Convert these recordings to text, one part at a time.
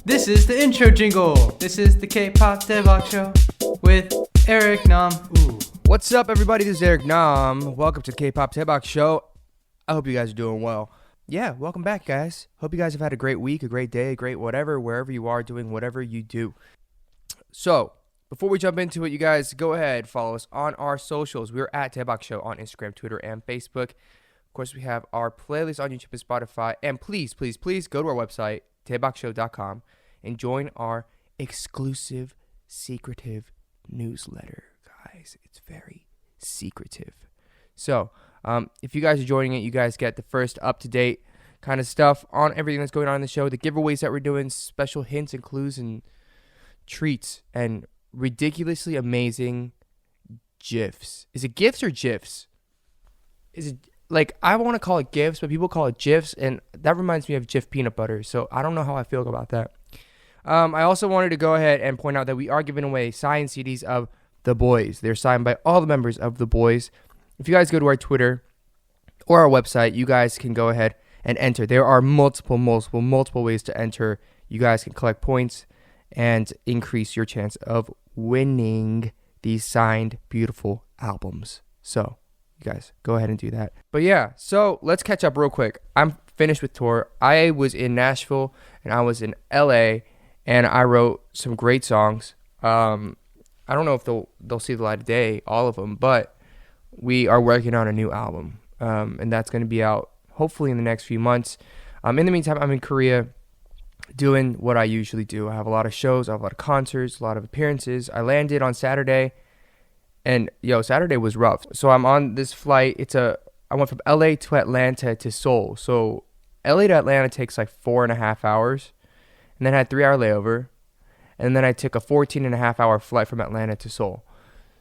This is the intro jingle. This is the K-pop Daebak Show with Eric Nam. Ooh. What's up, everybody? This is Eric Nam. Welcome to the K-pop Daebak Show. I hope you guys are doing well. Yeah, welcome back, guys. Hope you guys have had a great week, a great day, a great whatever, wherever you are doing whatever you do. So, before we jump into it, you guys go ahead, follow us on our socials. We're at Daebak Show on Instagram, Twitter, and Facebook. Of course, we have our playlist on YouTube and Spotify. And please, please, please go to our website, daebakshow.com, and join our exclusive, secretive newsletter, guys. It's very secretive. So, if you guys are joining it, you guys get the first up-to-date kind of stuff on everything that's going on in the show, the giveaways that we're doing, special hints and clues and treats, and ridiculously amazing GIFs. Is it GIFs or GIFs? Is it, like, I want to call it GIFs, but people call it GIFs, and that reminds me of Jif peanut butter, so I don't know how I feel about that. I also wanted to go ahead and point out that we are giving away signed CDs of The Boys. They're signed by all the members of The Boys. If you guys go to our Twitter or our website, you guys can go ahead and enter. There are multiple ways to enter. You guys can collect points and increase your chance of winning these signed, beautiful albums. So, you guys, go ahead and do that. But yeah, so let's catch up real quick. I'm finished with tour. I was in Nashville and I was in LA, and I wrote some great songs. I don't know if they'll see the light of day, all of them, but we are working on a new album, and that's going to be out hopefully in the next few months. In the meantime, I'm in Korea doing what I usually do. I have a lot of shows, I have a lot of concerts, a lot of appearances. I landed on Saturday, and Saturday was rough. So I'm on this flight. I went from LA to Atlanta to Seoul. So LA to Atlanta takes like 4.5 hours, and then I had a 3-hour layover, and then I took a 14.5-hour flight from Atlanta to Seoul.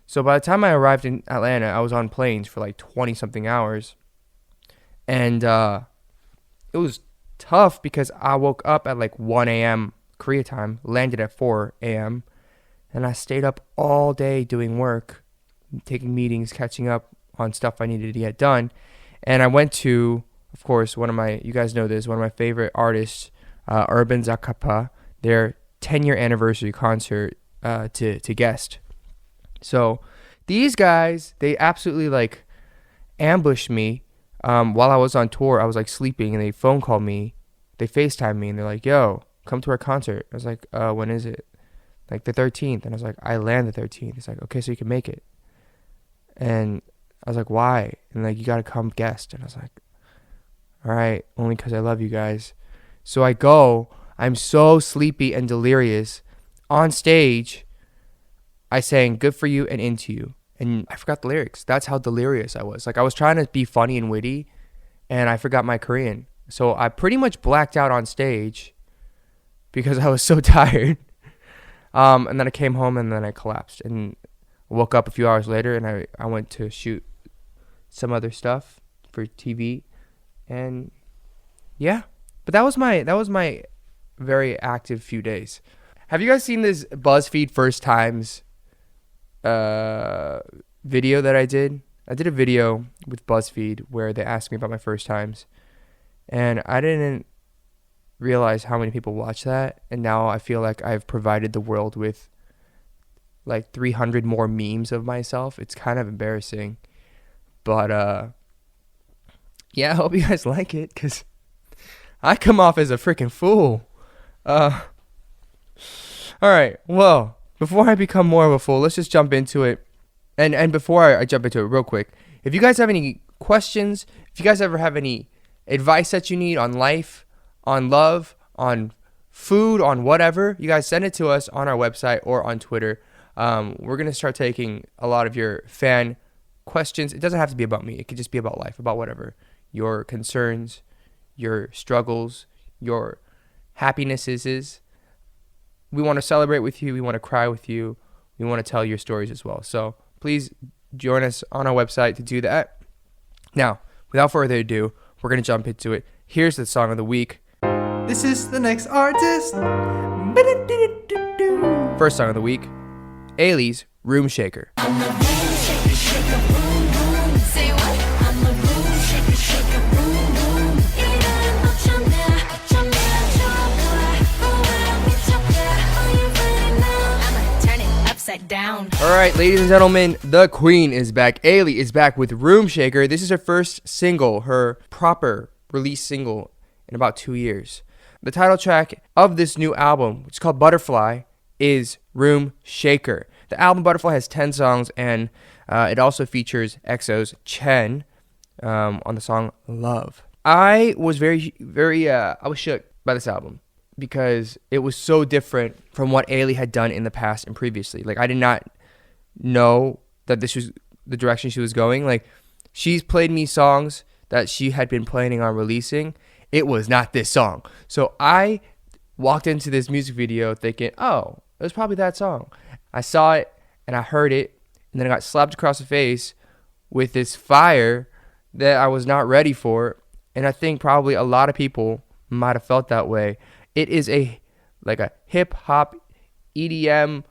So by the time I arrived in Atlanta, I was on planes for like 20-something hours, and it was tough because I woke up at like 1 a.m. Korea time, landed at 4 a.m., and I stayed up all day doing work, taking meetings, catching up on stuff I needed to get done. And I went to, of course, you guys know this, one of my favorite artists, Urban Zakapa, their 10-year anniversary concert to guest. So these guys, they absolutely like ambushed me while I was on tour. I was like sleeping, and they phone called me, they FaceTimed me, and they're like, "Yo, come to our concert." I was like, "When is it?" Like the 13th. And I was like, "I land the 13th." It's like, "Okay, so you can make it." And I was like, "Why?" And like, "You gotta come guest." And I was like, "All right, only because I love you guys." So I go. I'm so sleepy and delirious. On stage, I sang "Good For You" and "Into You." And I forgot the lyrics. That's how delirious I was. Like, I was trying to be funny and witty, and I forgot my Korean. So I pretty much blacked out on stage because I was so tired. And then I came home, and then I collapsed. And woke up a few hours later, and I went to shoot some other stuff for TV. And yeah. But that was my very active few days. Have you guys seen this BuzzFeed First Times video that I did? I did a video with BuzzFeed where they asked me about my first times, and I didn't realize how many people watch that, and now I feel like I've provided the world with like 300 more memes of myself. It's kind of embarrassing, but yeah, I hope you guys like it, because I come off as a freaking fool. Alright, well, before I become more of a fool, let's just jump into it. And before I jump into it real quick, if you guys have any questions, if you guys ever have any advice that you need on life, on love, on food, on whatever, you guys send it to us on our website or on Twitter. We're going to start taking a lot of your fan questions. It doesn't have to be about me. It could just be about life, about whatever. Your concerns, your struggles, your happinesses. We want to celebrate with you. We want to cry with you. We want to tell your stories as well. So please join us on our website to do that. Now, without further ado, we're going to jump into it. Here's the song of the week. This is the next artist. First song of the week, Ailee's Room Shaker. down. All right, ladies and gentlemen, the queen is back. Ailee is back with Room Shaker. This is her first single, her proper release single in about 2 years. The title track of this new album, which is called Butterfly, is Room Shaker. The album Butterfly has 10 songs, and it also features EXO's Chen on the song Love. I was very I was shook by this album because it was so different from what Ailee had done in the past and previously. Like, I did not know that this was the direction she was going. Like, she's played me songs that she had been planning on releasing. It was not this song. So I walked into this music video thinking, oh, it was probably that song. I saw it and I heard it, and then I got slapped across the face with this fire that I was not ready for. And I think probably a lot of people might have felt that way. It is a hip hop, EDM,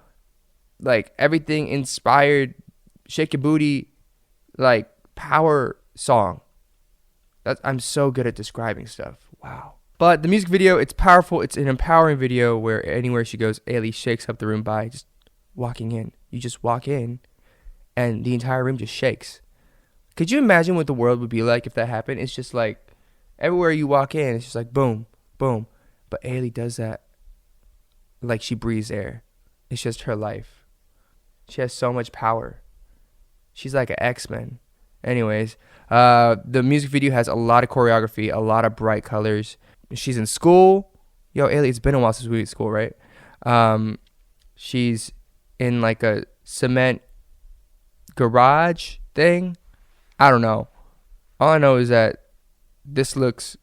like everything inspired, shake your booty, like power song. I'm so good at describing stuff. Wow. But the music video, it's powerful. It's an empowering video where anywhere she goes, Ailee shakes up the room by just walking in. You just walk in and the entire room just shakes. Could you imagine what the world would be like if that happened? It's just like everywhere you walk in, it's just like boom, boom. But Ailee does that like she breathes air. It's just her life. She has so much power. She's like an X-Men. Anyways, the music video has a lot of choreography, a lot of bright colors. She's in school. Yo, Ailee, it's been a while since we were at school, right? She's in like a cement garage thing. I don't know. All I know is that this looks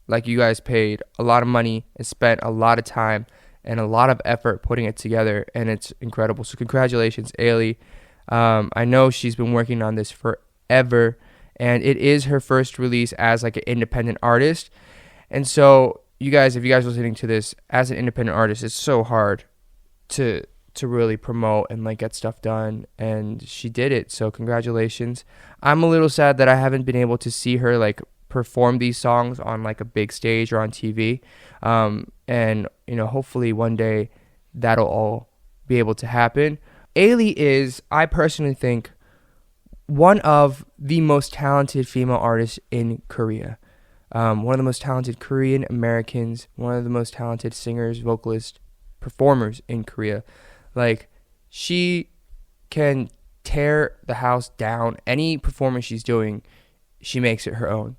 like you guys paid a lot of money and spent a lot of time and a lot of effort putting it together, and it's incredible. So congratulations, Ailee. I know she's been working on this forever, and it is her first release as like an independent artist. And so you guys, if you guys are listening to this as an independent artist, it's so hard to really promote and like get stuff done, and she did it. So congratulations. I'm a little sad that I haven't been able to see her like perform these songs on like a big stage or on TV. And you know, hopefully one day that'll all be able to happen. Ailee is, I personally think, one of the most talented female artists in Korea. One of the most talented Korean Americans, one of the most talented singers, vocalists, performers in Korea. Like, she can tear the house down. Any performance she's doing, she makes it her own.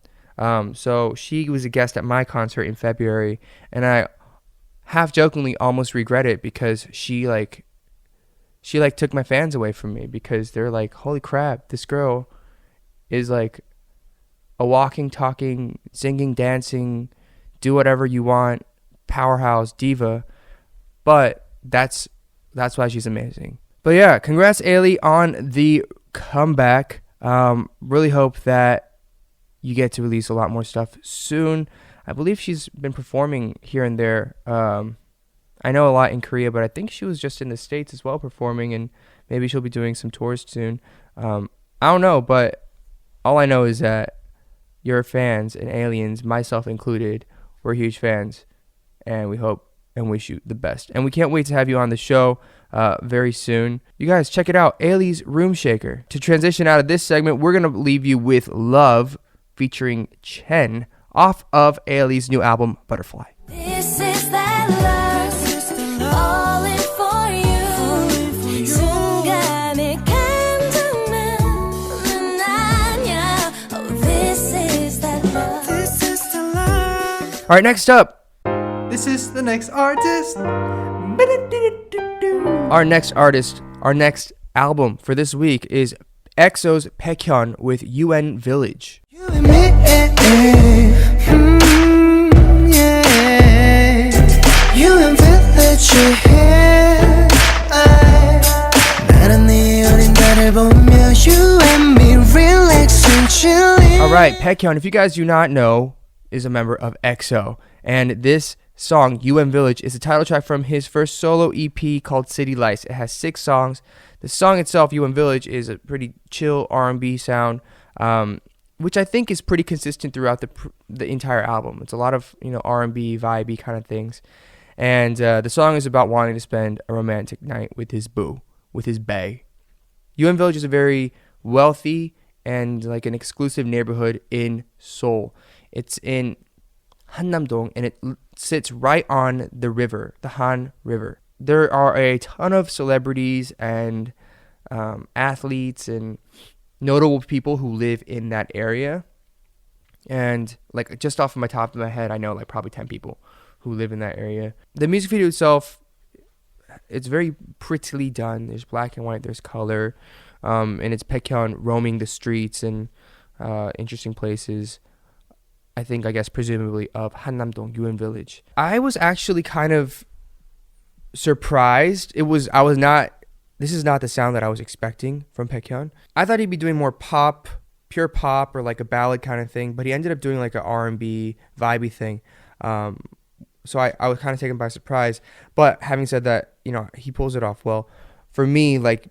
So she was a guest at my concert in February, and I half jokingly almost regret it because she took my fans away from me, because they're like, holy crap, this girl is like a walking, talking, singing, dancing, do whatever you want, powerhouse, diva. But that's why she's amazing. But yeah, congrats, Ailee, on the comeback. Really hope that you get to release a lot more stuff soon. I believe she's been performing here and there. I know a lot in Korea, but I think she was just in the States as well performing, and maybe she'll be doing some tours soon. I don't know, but all I know is that your fans and aliens, myself included, we're huge fans, and we hope and wish you the best. And we can't wait to have you on the show very soon. You guys, check it out, Ailee's Room Shaker. To transition out of this segment, we're going to leave you with Love featuring Chen off of Ailee's new album, Butterfly. This is that love, all in for you. 순간을 감동만 아냐. Oh, this is that love. This is the love. All right, next up. This is the next artist. Our next album for this week is EXO's Baekhyun with UN Village. You and me, yeah. UN Village, yeah. 나는 네 어린 달을 보며 you and me relaxing, chilling. All right, Baekhyun, if you guys do not know, is a member of EXO, and this song, UN Village, is the title track from his first solo EP called City Lights. It has 6 songs. The song itself, UN Village, is a pretty chill R&B sound, which I think is pretty consistent throughout the entire album. It's a lot of, R&B, vibey kind of things. And the song is about wanting to spend a romantic night with his boo, with his bae. BAEKHYUN Village is a very wealthy and like an exclusive neighborhood in Seoul. It's in Hannam-dong, and it sits right on the river, the Han River. There are a ton of celebrities and athletes and notable people who live in that area. And like just off of my top of my head, I know like probably 10 people who live in that area. The music video itself, it's very prettily done. There's black and white, there's color, and it's Baekhyun roaming the streets and interesting places. I guess presumably of Hannam-dong BAEKHYUN Village. I was actually kind of surprised. This is not the sound that I was expecting from Baekhyun. I thought he'd be doing more pop, pure pop, or like a ballad kind of thing, but he ended up doing like an R&B vibey thing. So I was kind of taken by surprise. But having said that, he pulls it off well. For me, like,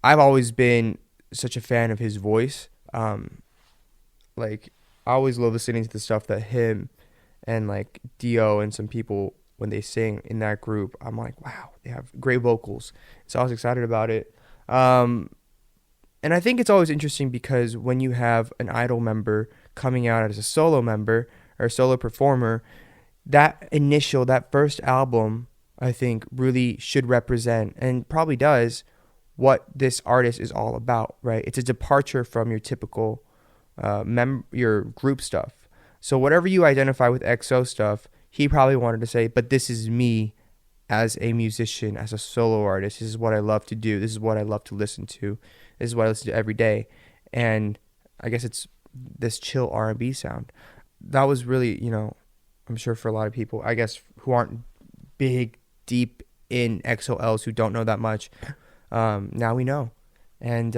I've always been such a fan of his voice. Like, I always love listening to the stuff that him and like Dio and some people, when they sing in that group, I'm like, wow, they have great vocals. So I was excited about it. And I think it's always interesting because when you have an idol member coming out as a solo member or a solo performer, that first album, I think really should represent, and probably does, what this artist is all about, right? It's a departure from your typical your group stuff. So whatever you identify with EXO stuff, he probably wanted to say, but this is me as a musician, as a solo artist. This is what I love to do. This is what I love to listen to. This is what I listen to every day. And I guess it's this chill R&B sound. That was really, I'm sure for a lot of people, I guess, who aren't big, deep in EXO-Ls, who don't know that much, now we know. And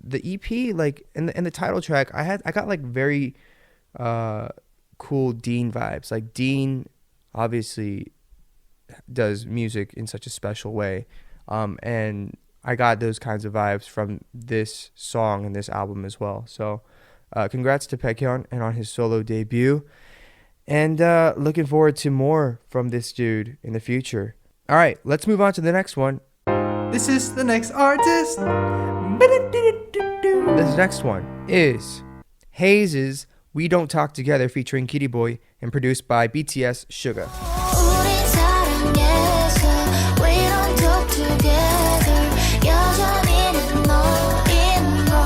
the EP, like, and the title track, I got like very cool Dean vibes. Like, Dean obviously does music in such a special way, and I got those kinds of vibes from this song and this album as well. So congrats to Baekhyun and on his solo debut, and looking forward to more from this dude in the future. All right, let's move on to the next one. This is the next artist. This next one is Heize's We Don't Talk Together featuring Kitty Boy and produced by BTS Suga. 우린 사랑해서 we don't talk together 여전히는 너인 걸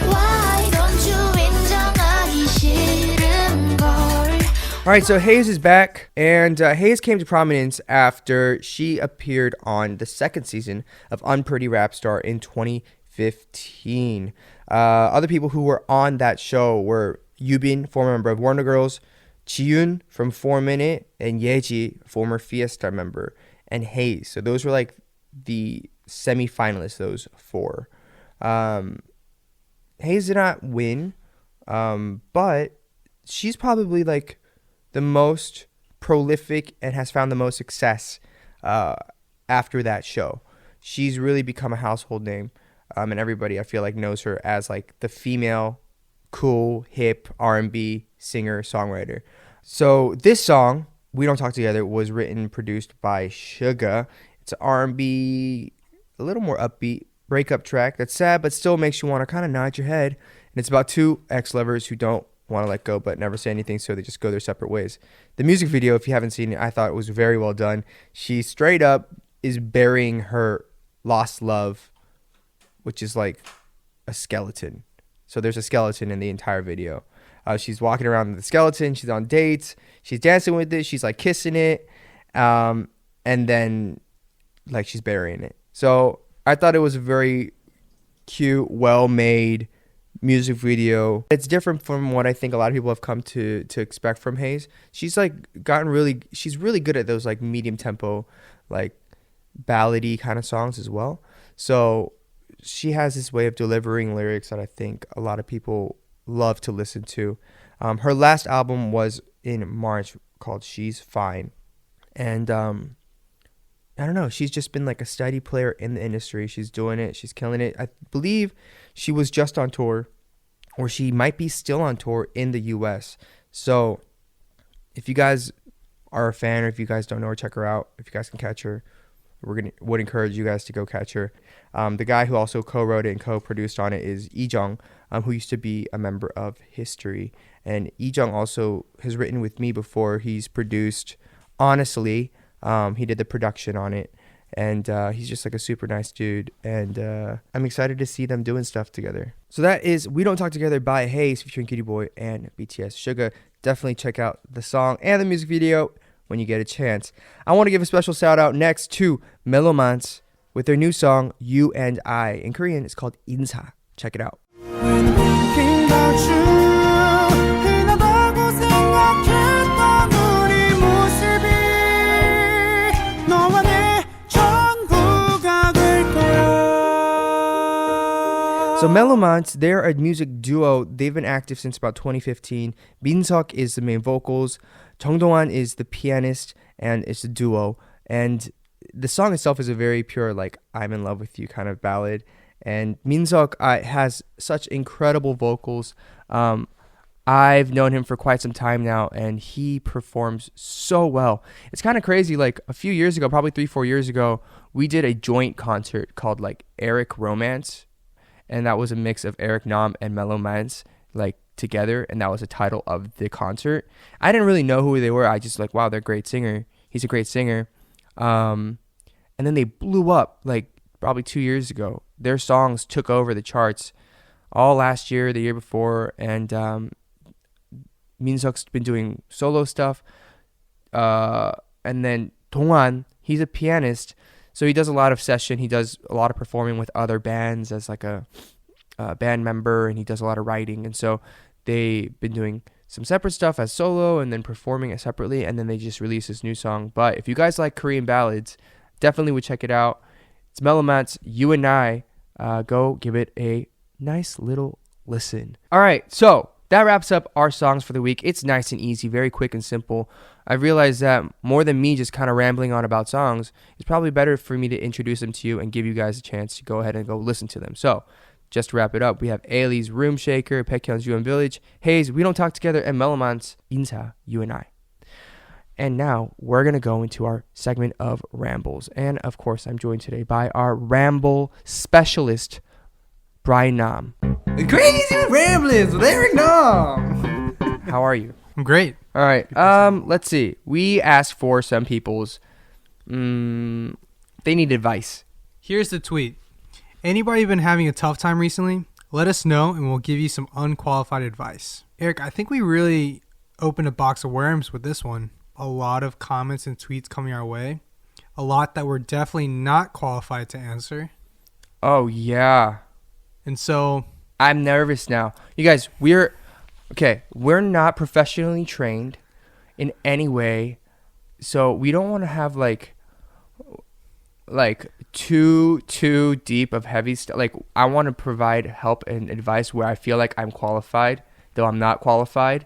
Why don't you 인정하기 싫은 걸. Alright, so Heize is back, and Heize came to prominence after she appeared on the second season of Unpretty Rap Star in 2015. Other people who were on that show were Yubin, former member of Wonder Girls, Jiyoon from 4 Minute, and Yeji, former Fiesta member, and Heize. So those were like the semi-finalists, those four. Heize did not win, but she's probably like the most prolific and has found the most success after that show. She's really become a household name, and everybody, I feel like, knows her as like the female cool hip R&B singer songwriter. So this song, We Don't Talk Together, was written and produced by Suga. It's an R&B, a little more upbeat breakup track that's sad but still makes you want to kind of nod your head. And it's about two ex-lovers who don't want to let go but never say anything, so they just go their separate ways. The music video, if you haven't seen it, I thought it was very well done. She straight up is burying her lost love, which is like a skeleton. So there's a skeleton in the entire video. She's walking around with the skeleton. She's on dates. She's dancing with it. She's like kissing it. And then like she's burying it. So I thought it was a very cute, well-made music video. It's different from what I think a lot of people have come to expect from Heize. She's like she's really good at those like medium tempo, like ballady kind of songs as well. So she has this way of delivering lyrics that I think a lot of people love to listen to. Her last album was in March called She's Fine. And I don't know, she's just been like a steady player in the industry. She's doing it. She's killing it. I believe she was just on tour, or she might be still on tour in the US. So if you guys are a fan, or if you guys don't know her, check her out. If you guys can catch her would encourage you guys to go catch her. The guy who also co-wrote it and co-produced on it is Lee Jung, who used to be a member of History. And Lee Jung also has written with me before. He's produced Honestly. He did the production on it. And he's just like a super nice dude. And I'm excited to see them doing stuff together. So that is We Don't Talk Together by Heize featuring Kitty Boy and BTS Suga. Definitely check out the song and the music video when you get a chance. I want to give a special shout out next to Melomance with their new song You and I. In Korean, it's called Insa. Check it out. So Melomance, they're a music duo. They've been active since about 2015. Minseok is the main vocals. Jung Dong-hwan is the pianist, and it's a duo. And the song itself is a very pure, like, I'm in love with you kind of ballad. And Minseok has such incredible vocals. I've known him for quite some time now, and he performs so well. It's kind of crazy. Like, a few years ago, probably 3-4 years ago, we did a joint concert called, like, Eric Romance. And that was a mix of Eric Nam and Melomance, like, together. And that was the title of the concert. I didn't really know who they were. I just like, wow, they're a great singer. He's a great singer. And then they blew up, like, probably 2 years ago. Their songs took over the charts all last year, the year before. And Minseok's been doing solo stuff. And then Dong-hwan, he's a pianist. So he does a lot of session. He does a lot of performing with other bands as like a band member, and he does a lot of writing. And so they've been doing some separate stuff as solo and then performing it separately. And then they just released this new song. But if you guys like Korean ballads, definitely would check it out. It's Melomance, You and I. Go give it a nice little listen. All right, so that wraps up our songs for the week. It's nice and easy, very quick and simple. I realized that more than me just kind of rambling on about songs, it's probably better for me to introduce them to you and give you guys a chance to go ahead and go listen to them. So, just to wrap it up, we have Ailee's Room Shaker, BAEKHYUN's BAEKHYUN Village, Heize, We Don't Talk Together, and Melomance, Insa, You and I. And now, we're going to go into our segment of rambles. And, of course, I'm joined today by our Ramble Specialist, Brian Nam. Crazy Ramblings with Eric Nam. How are you? I'm great. All right. Let's see. We asked for some people's. They need advice. Here's the tweet. Anybody been having a tough time recently? Let us know and we'll give you some unqualified advice. Eric, I think we really opened a box of worms with this one. A lot of comments and tweets coming our way. A lot that we're definitely not qualified to answer. Oh, yeah. And so I'm nervous now. You guys, we're not professionally trained in any way. So we don't want to have like too deep of heavy stuff. Like, I want to provide help and advice where I feel like I'm qualified, though I'm not qualified.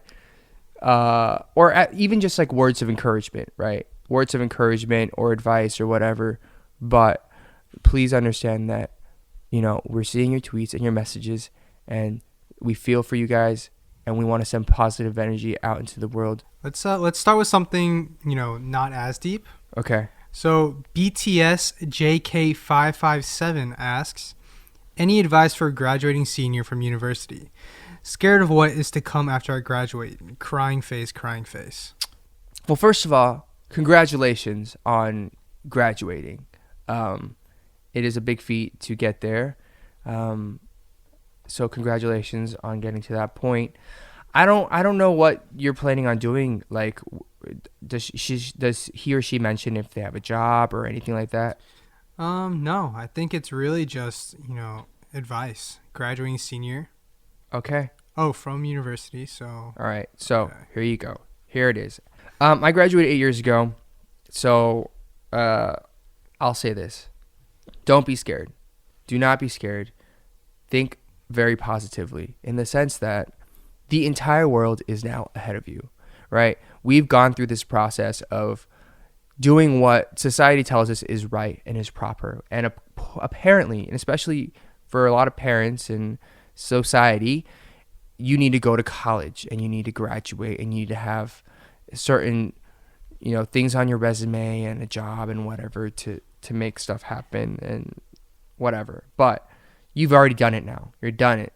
Even just like words of encouragement, right? Words of encouragement or advice or whatever. But please understand that, you know, we're seeing your tweets and your messages, and we feel for you guys, and we want to send positive energy out into the world. Let's start with something, not as deep. Okay. So BTS JK557 asks, any advice for a graduating senior from university? Scared of what is to come after I graduate. Crying face, crying face. Well, first of all, congratulations on graduating. It is a big feat to get there. So congratulations on getting to that point. I don't know what you're planning on doing. Like, does he or she mention if they have a job or anything like that? No, I think it's really just, advice. Graduating senior. Okay. Oh, from university, so. All right. So okay. Here you go. Here it is. I graduated 8 years ago. So I'll say this. Don't be scared. Do not be scared. Think very positively in the sense that the entire world is now ahead of you, right? We've gone through this process of doing what society tells us is right and is proper. And apparently, and especially for a lot of parents and society, you need to go to college and you need to graduate and you need to have certain, things on your resume and a job and whatever to to make stuff happen and whatever. But you've already done it now. You're done it.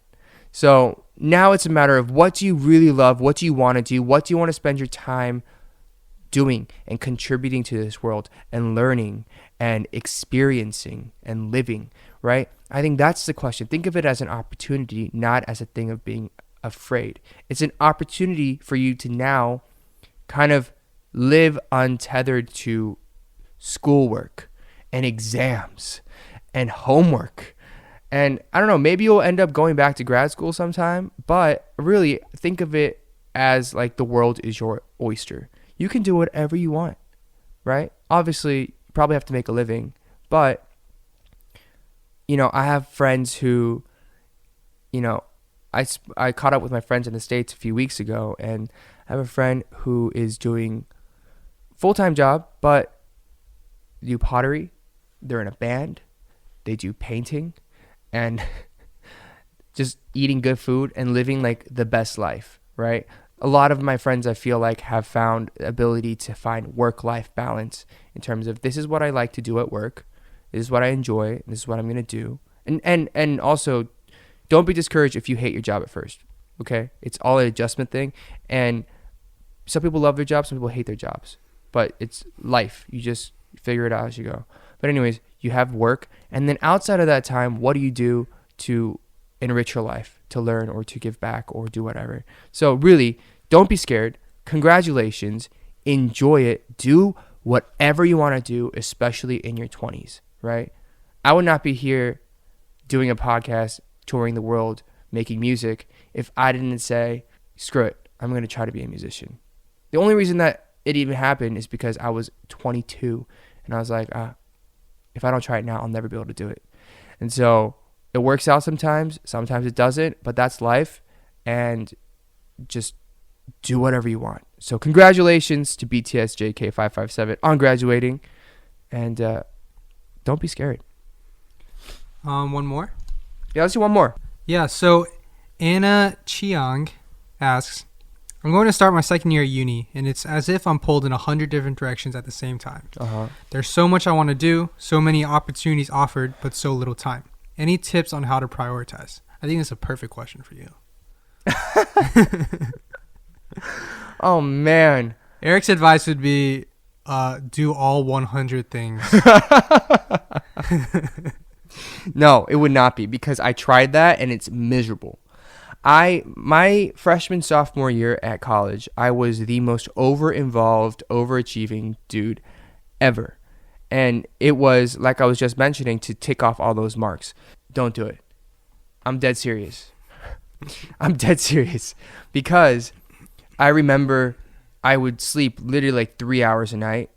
So now it's a matter of what do you really love? What do you want to do? What do you want to spend your time doing and contributing to this world and learning and experiencing and living, right? I think that's the question. Think of it as an opportunity, not as a thing of being afraid. It's an opportunity for you to now kind of live untethered to schoolwork and exams and homework. And I don't know, maybe you'll end up going back to grad school sometime, but really think of it as like the world is your oyster. You can do whatever you want, right? Obviously, you probably have to make a living, but, you know, I have friends who, you know, I caught up with my friends in the States a few weeks ago, and I have a friend who is doing full-time job, but they do pottery, they're in a band, they do painting, and just eating good food and living like the best life, right? A lot of my friends, I feel like, have found the ability to find work-life balance in terms of this is what I like to do at work, this is what I enjoy, and this is what I'm going to do. And also, don't be discouraged if you hate your job at first, okay? It's all an adjustment thing, and some people love their jobs, some people hate their jobs, but it's life. You just figure it out as you go. But anyways, you have work, and then outside of that time, what do you do to enrich your life, to learn or to give back or do whatever? So really, don't be scared. Congratulations. Enjoy it. Do whatever you want to do, especially in your 20s, right? I would not be here doing a podcast, touring the world, making music, if I didn't say, screw it, I'm going to try to be a musician. The only reason that it even happened is because I was 22, and I was like, if I don't try it now, I'll never be able to do it. And so it works out sometimes it doesn't, but that's life, and just do whatever you want. So congratulations to BTS JK557 on graduating, and don't be scared. One more? Yeah, let's do one more. Yeah, so Anna Chiang asks, I'm going to start my second year at uni, and it's as if I'm pulled in 100 different directions at the same time. There's so much I want to do, so many opportunities offered, but so little time. Any tips on how to prioritize? I think it's a perfect question for you. Oh, man. Eric's advice would be do all 100 things. No, it would not be, because I tried that and it's miserable. My freshman, sophomore year at college, I was the most over-involved, overachieving dude ever. And it was, like I was just mentioning, to tick off all those marks. Don't do it. I'm dead serious. I'm dead serious. Because I remember I would sleep literally like 3 hours a night,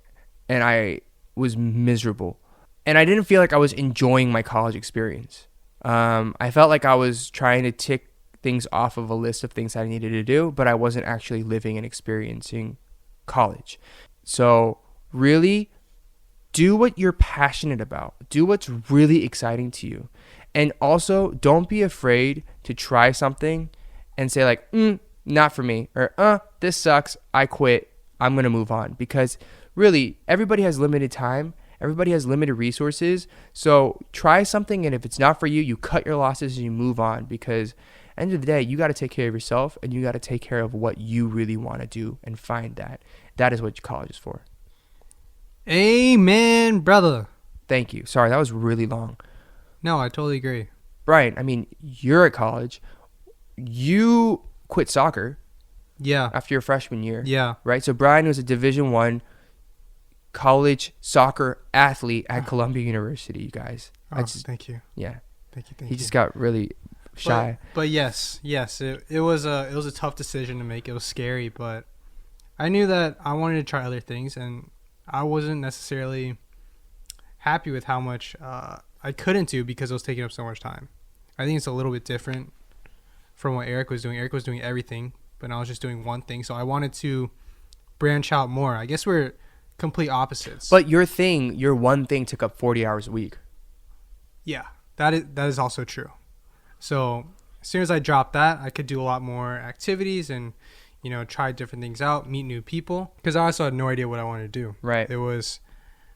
and I was miserable. And I didn't feel like I was enjoying my college experience. I felt like I was trying to tick things off of a list of things I needed to do, but I wasn't actually living and experiencing college. So really, do what you're passionate about. Do what's really exciting to you. And also, don't be afraid to try something and say like, not for me, or this sucks, I quit, I'm going to move on. Because really, everybody has limited time. Everybody has limited resources. So try something, and if it's not for you, you cut your losses and you move on. Because at the end of the day, you got to take care of yourself, and you got to take care of what you really want to do and find that. That is what college is for. Amen, brother. Thank you. Sorry, that was really long. No, I totally agree. Brian, I mean, you're at college. You quit soccer. Yeah. After your freshman year. Yeah. Right? So Brian was a Division I college soccer athlete at Columbia University, you guys. Thank you. Yeah. Thank you. He just got really shy. But yes, it was a tough decision to make. It was scary, but I knew that I wanted to try other things, and I wasn't necessarily happy with how much I couldn't do because it was taking up so much time. I think it's a little bit different from what Eric was doing. Eric was doing everything, but I was just doing one thing. So I wanted to branch out more. I guess we're complete opposites. But your one thing took up 40 hours a week. Yeah, that is also true. So as soon as I dropped that, I could do a lot more activities and, try different things out, meet new people. Because I also had no idea what I wanted to do. Right. It was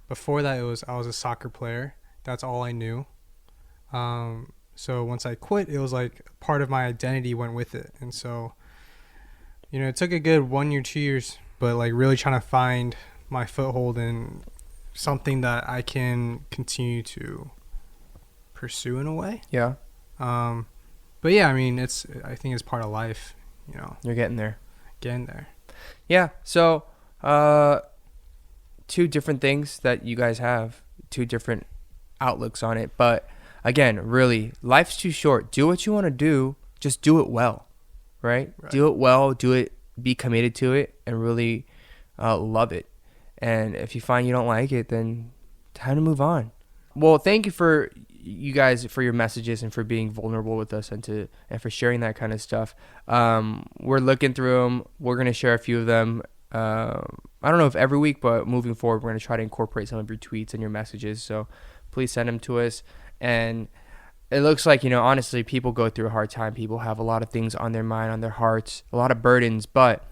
before that, I was a soccer player. That's all I knew. So once I quit, it was like part of my identity went with it. And so, you know, it took a good 1 year, 2 years, but like really trying to find my foothold in something that I can continue to pursue in a way. Yeah. But yeah, I mean, I think it's part of life, you know. You're getting there. Getting there. Yeah. So, two different things that you guys have, two different outlooks on it. But again, really, life's too short. Do what you want to do. Just do it well, right? Do it well. Do it. Be committed to it, and really love it. And if you find you don't like it, then time to move on. Well, thank you for you guys for your messages and for being vulnerable with us and for sharing that kind of stuff. We're looking through them. We're gonna share a few of them. I don't know if every week, but moving forward, we're gonna try to incorporate some of your tweets and your messages. So please send them to us. And it looks like, you know, honestly, people go through a hard time. People have a lot of things on their mind, on their hearts, a lot of burdens. But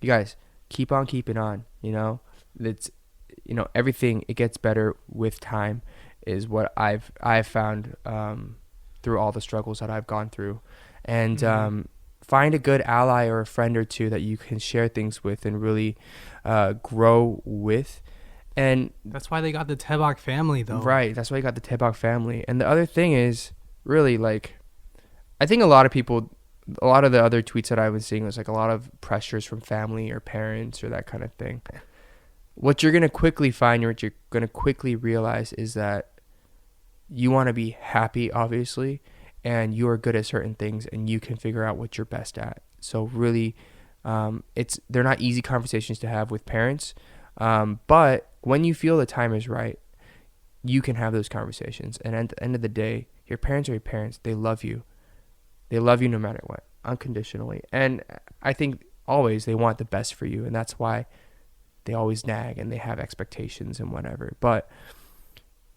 you guys keep on keeping on. You know, it's, you know, everything, it gets better with time, is what I've found through all the struggles that I've gone through. And find a good ally or a friend or two that you can share things with and really grow with. And that's why they got the Daebak family, though. Right. That's why you got the Daebak family. And the other thing is, really, like, I think a lot of people, a lot of the other tweets that I was seeing was like a lot of pressures from family or parents or that kind of thing. What you're going to quickly find, or what you're going to quickly realize, is that you want to be happy, obviously, and you are good at certain things and you can figure out what you're best at. So really, they're not easy conversations to have with parents, but when you feel the time is right, you can have those conversations. And at the end of the day, your parents are your parents. They love you. They love you no matter what, unconditionally. And I think always they want the best for you. And that's why they always nag and they have expectations and whatever. But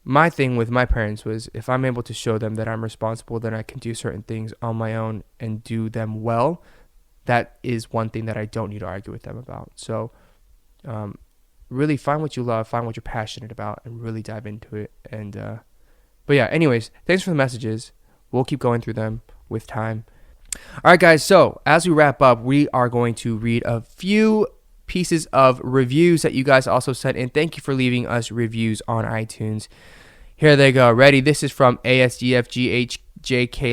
my thing with my parents was, if I'm able to show them that I'm responsible, then I can do certain things on my own and do them well. That is one thing that I don't need to argue with them about. So, really find what you love, find what you're passionate about, and really dive into it. And but yeah, anyways, thanks for the messages. We'll keep going through them with time. All right, guys, so as we wrap up, we are going to read a few pieces of reviews that you guys also sent in. Thank you for leaving us reviews on iTunes. Here they go. Ready? This is from ASDFGHJK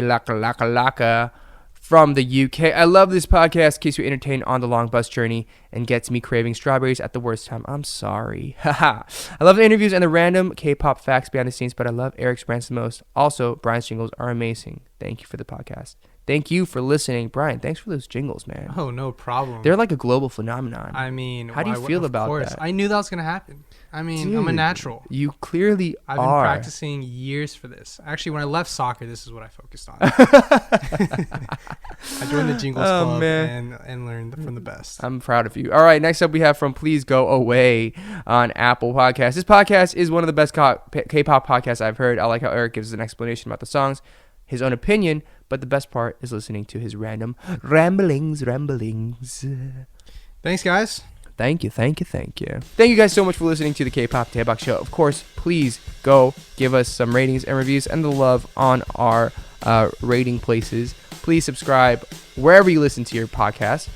Laka Laka Laka from the UK. I love this podcast. Keeps you entertained on the long bus journey and gets me craving strawberries at the worst time. I'm sorry. Haha. I love the interviews and the random K-pop facts behind the scenes, but I love Eric's brands the most. Also, Brian's jingles are amazing. Thank you for the podcast. Thank you for listening. Brian, thanks for those jingles, man. Oh, no problem. They're like a global phenomenon. I mean, how do you feel about that? I knew that was going to happen. I mean, Dude, I'm a natural. You clearly I've are. been practicing years for this. Actually, when I left soccer, this is what I focused on. I joined the Jingles Club and learned from the best. I'm proud of you. All right, next up we have from Please Go Away on Apple Podcasts. This podcast is one of the best K-pop podcasts I've heard. I like how Eric gives an explanation about the songs, his own opinion, but the best part is listening to his random ramblings. Thanks, guys. Thank you. Thank you guys so much for listening to the K-pop Daebak Show. Of course, please go give us some ratings and reviews and the love on our rating places. Please subscribe wherever you listen to your podcast.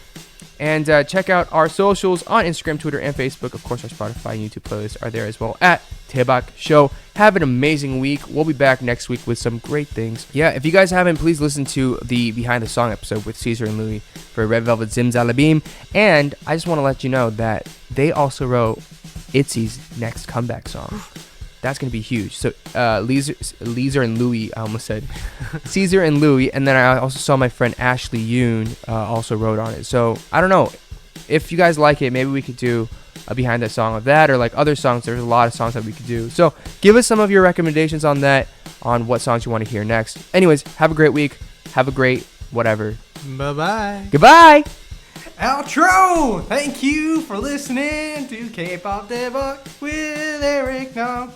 And check out our socials on Instagram, Twitter, and Facebook. Of course, our Spotify and YouTube playlists are there as well at Daebak Show. Have an amazing week. We'll be back next week with some great things. Yeah, if you guys haven't, please listen to the Behind the Song episode with Caesar and Louis for Red Velvet Zimzalabim. And I just want to let you know that they also wrote ITZY's next comeback song. That's going to be huge. So Caesar and Louis, I almost said. Caesar and Louis. And then I also saw my friend Ashley Yoon also wrote on it. So I don't know. If you guys like it, maybe we could do a behind that song of that, or like other songs. There's a lot of songs that we could do. So give us some of your recommendations on that, on what songs you want to hear next. Anyways, have a great week. Have a great whatever. Bye-bye. Goodbye. Outro. Thank you for listening to K-pop Daebak with Eric Nam.